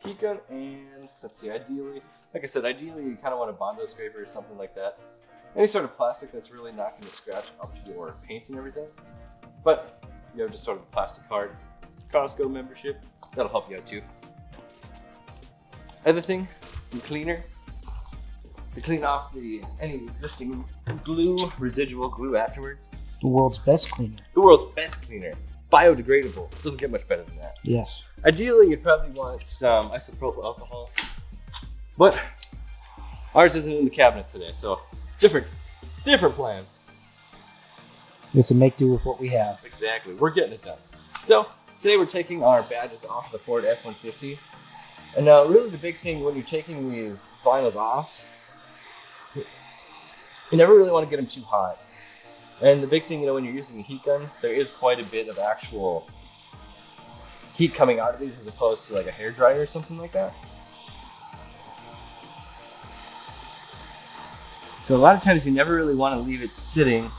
heat gun, and let's see, ideally, like I said, ideally you kind of want a Bondo scraper or something like that. Any sort of plastic that's really not going to scratch up your paint and everything. But you have just sort of a plastic card, Costco membership, that'll help you out too. Other thing, some cleaner to clean off any existing glue, residual glue afterwards. The world's best cleaner. The world's best cleaner. Biodegradable. Doesn't get much better than that. Yes. Ideally, you'd probably want some isopropyl alcohol, but ours isn't in the cabinet today, so different plan. We have to make do with what we have. Exactly. We're getting it done. So today we're taking our badges off the Ford F-150. And now really the big thing when you're taking these vinyls off, you never really want to get them too hot. And the big thing, when you're using a heat gun, there is quite a bit of actual heat coming out of these as opposed to like a hairdryer or something like that. So a lot of times you never really want to leave it sitting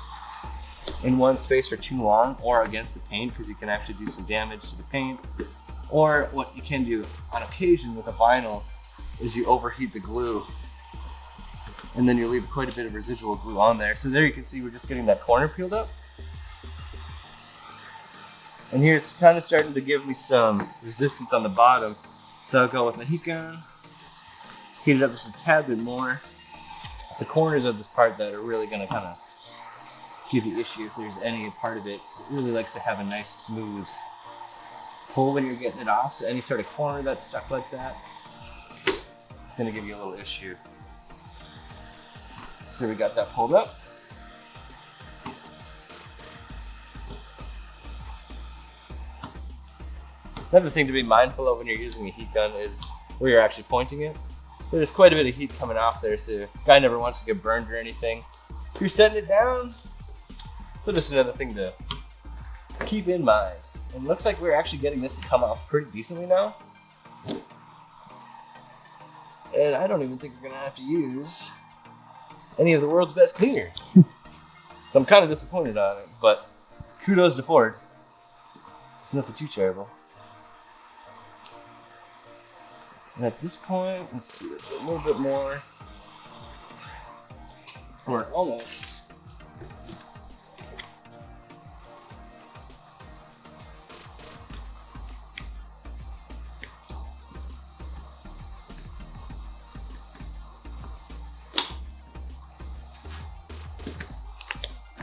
in one space for too long or against the paint, because you can actually do some damage to the paint. Or what you can do on occasion with a vinyl is you overheat the glue and then you leave quite a bit of residual glue on there. So there you can see we're just getting that corner peeled up. And here it's kind of starting to give me some resistance on the bottom. So I'll go with my heat gun, heat it up just a tad bit more. It's the corners of this part that are really going to kind of give you issue if there's any part of it, because it really likes to have a nice smooth pull when you're getting it off. So any sort of corner that's stuck like that, it's going to give you a little issue. So we got that pulled up. Another thing to be mindful of when you're using a heat gun is where you're actually pointing it. There's quite a bit of heat coming off there, so the guy never wants to get burned or anything. If you're setting it down, so just another thing to keep in mind. And it looks like we're actually getting this to come off pretty decently now. And I don't even think we're gonna have to use any of the world's best cleaner. So I'm kind of disappointed on it, but kudos to Ford. It's nothing too terrible. And at this point, let's see, there's a little bit more. We're almost.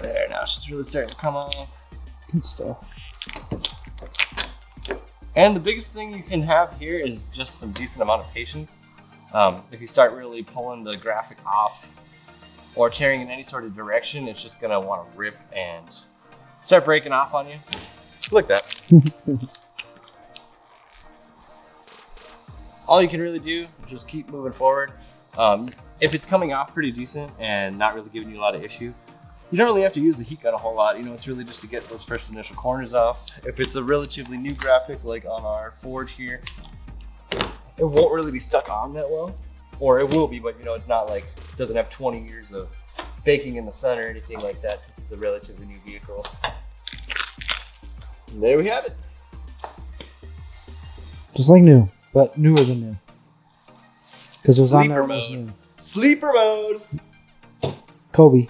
There, now she's really starting to come off. Good stuff. And the biggest thing you can have here is just some decent amount of patience. If you start really pulling the graphic off or tearing in any sort of direction, it's just gonna want to rip and start breaking off on you. Like that. All you can really do is just keep moving forward. If it's coming off pretty decent and not really giving you a lot of issue, you don't really have to use the heat gun a whole lot. It's really just to get those first initial corners off. If it's a relatively new graphic, like on our Ford here, it won't really be stuck on that well. Or it will be, but it's not like, it doesn't have 20 years of baking in the sun or anything like that, since it's a relatively new vehicle. And there we have it. Just like new, but newer than new. Because it was on there Sleeper almost mode. new. Sleeper mode. Kobe.